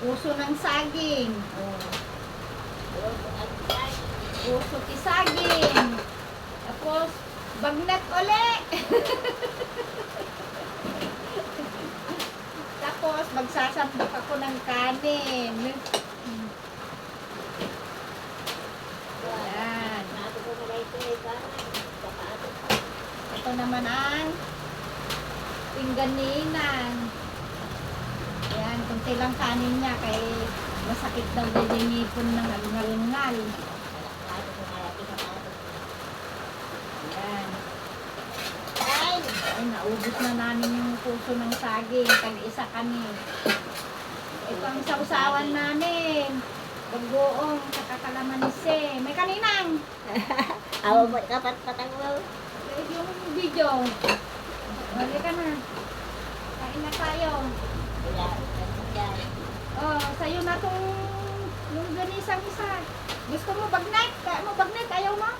Puso ng saging. Oh. Puso ti saging. Tapos, bagnet uli. Tapos, magsasambak ako ng kanin. Ayan. Ito naman ang pingganinan. Ayan, kunti lang kanin niya kay masakit daw din yung ngipon ng ngal-ngal. Ayan. Ay, naubos na namin yung puso ng saging. Tag-isa kami. Ito ang sausawan namin. Bagoong, kakakalamanise. May kaninang. Awa mo, kapat patang mo. Yung video. Balik ka na. Kain na tayo. Wala, yan. Oh, sa'yo na tong yung ganisang isa. Gusto mo bagnet? Kaya mo bagnet? Ayaw mo?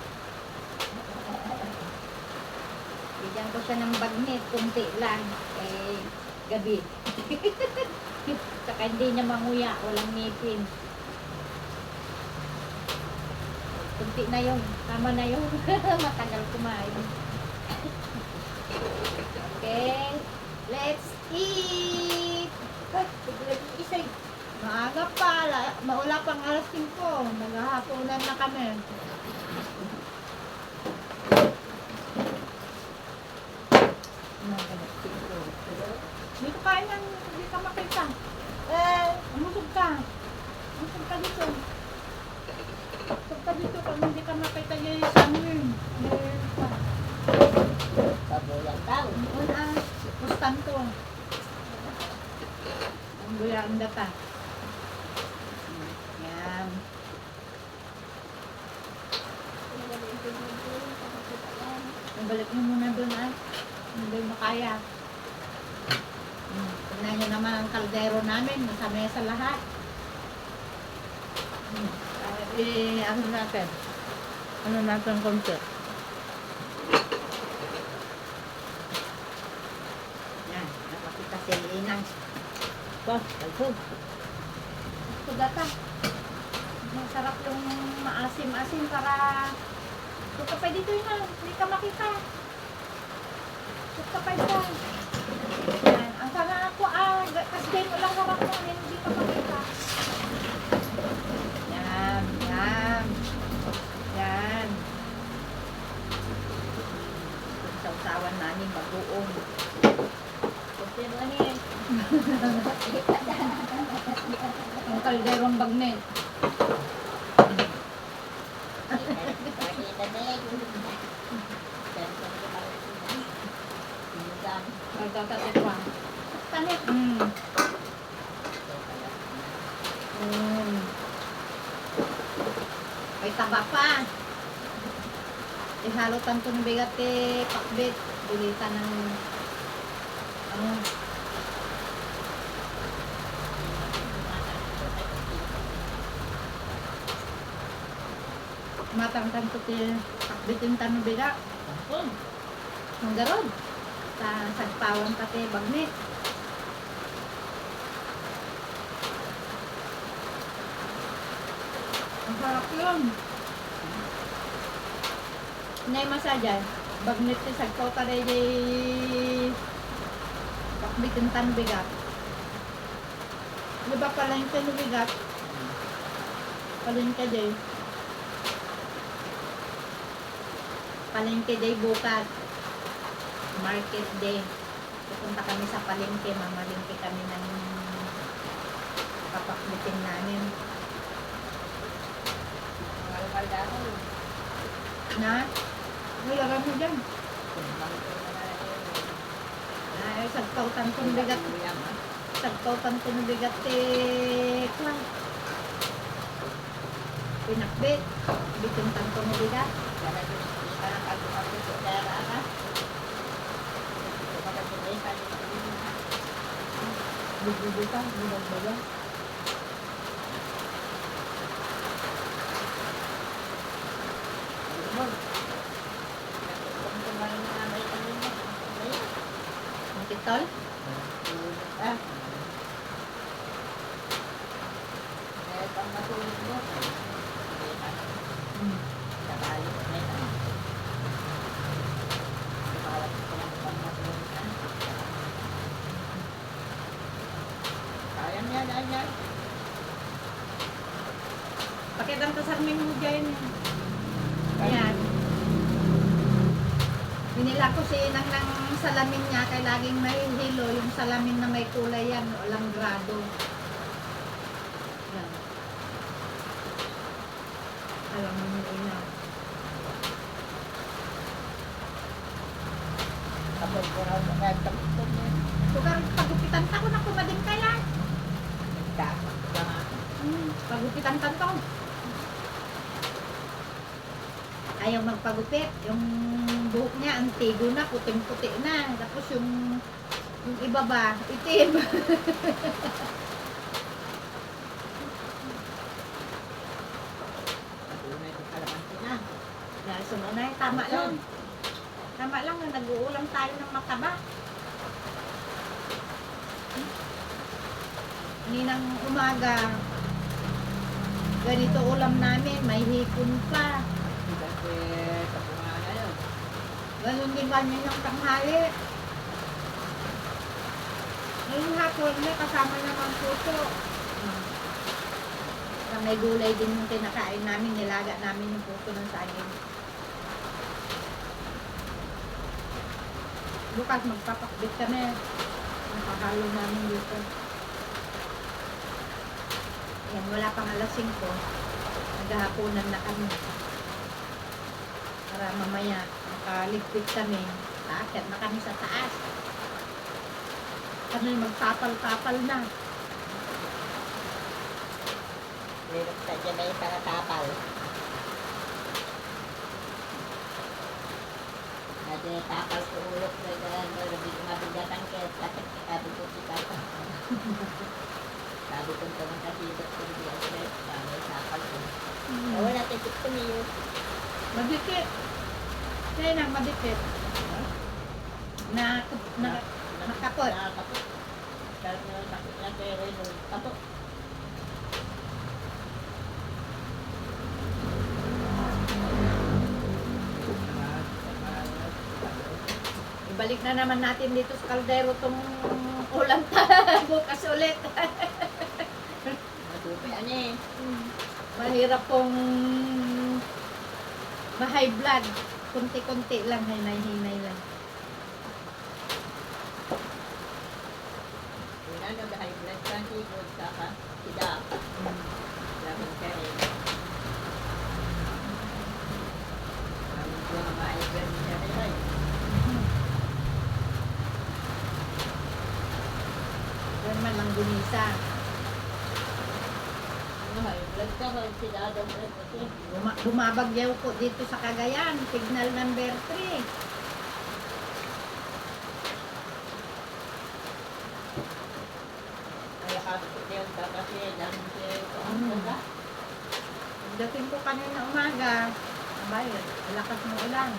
Bigyan ko siya ng bagnet. Kunti lang. Eh, gabi. Saka hindi niya manguya. Walang ngipin. Kunti na yun. Tama na yun. Matagal kumain. Okay. Let's eat! Ay, bigla yung isay. Maaga pa. Maula pang alas 5. Maghahaponan na kami. Dito kain ng hindi ka makita. Umusog ka. Umusog ka dito. Umusog ka dito pag hindi ka makita yung sangin. Pabuyan tao. Pustan ko. Ang guya ang data. Yan. Balik mo muna doon hindi mo kaya. Tignan nyo naman ang kaldero namin. Nasa mesa lahat. Ano natin? Ano natin konti? Yan. Napakita si Inang. Ba, kalsog. Ito data. Masarap yung maasim-asim para tuka pa dito yun hindi ka makita. Tuka pa dito. Yan. Ang sana ako kasi mo lang harap mo hindi ka makita. Yan. Yan. Yan. Yung sausawan namin bagoong. Kunti mo niya. Ang kalderong bagnet. Makita na yan. Nagkakatikwa. Tanit. May taba pa. Ihalutan ko ng bigat pakbit. Bulitan ng matangtan ko pakbitin tanong bigat. Ang garod. Sa sagpawan pati bagnet. Ang sarap yun. Nay masadyan. Bagnet ti sagpaw taday day pakbitin tanong bigat. Di ba pala yung tanong bigat? Palengke day. Palengke day bukas. Market day. Pupunta kami sa palengke. Mamalengke kami ng papakbitin namin. Na? Nalaran mo dyan. Ay, sagpautan ko ng bigat. Sagpautan ko ng bigat kwan. Pinakbit. Bitintan ko ng bigat. Parang ako sa dara ka. Bububuta. Bububuta. Ang kitol? dyan. Pakitang kasarmin mo dyan. Ayan. Binila ko si Inang ng salamin niya kay laging mahihilo yung salamin na may kulay yan, walang grado. Yan. Alam mo yung Inang. Tapos ko raw tapos ko na. Sugar, pagupitan ta ko na kumadin kaya. Tapos ko nga. Pagupitan ta to. Ayaw magpagupit. Yung buhok niya, antigo na, puting-puti na. Tapos yung iba ba, itim. Patunay ko kalamansi na. Sumunay, tama lang. Tama lang na nag-uulam tayo ng mataba. Kaninang umaga, ganito ulam namin, may hipon pa. Kasi kapunga na yun. Ganun din ba niyo yung tanghali? Ngayong hapon, may kasama naman puso. May gulay din yung kinakain namin, nilaga namin yung puso ng saging. Bukas magpapakbit kami. Nakahalo namin dito. Yan, wala pang alas 5. Naghahaponan na kami. Para mamaya makaligpit kami. Taakit na kami sa taas. Kami magtapal-tapal na. Meron sa dyan na yung paratapal. Ada tapal sa ulok na gano'n. Lebih mabigatan kaya sakit sabi ko si Tata. Sabi ko naman kasi doktor di Alfred. May tapal ko. Wala titik ko niyo. Madikit. Kaya na, madikit. Nakapot. Nakapot. Dahil na sakit na kaya rin. Kapot. Ibalik na naman natin dito sa kaldero tong ulam bukas ulit. Matupi ano eh. Mahirap pong ma-high blood. Kunti-kunti lang, hinay-hinay lang. Una nag-high blood ka, sigod ka ka. Sida. Labang ka rin. Kami ko na ma-high blood niya rin. Yan man lang gunisa. High blood ka, sida daw blood kasi. Bumabagyaw po dito sa Cagayan. Signal number 3. Kaya kapit yun ka kasi dami siya ito. Dating ko kanina umaga, abay, lakas ng ulan.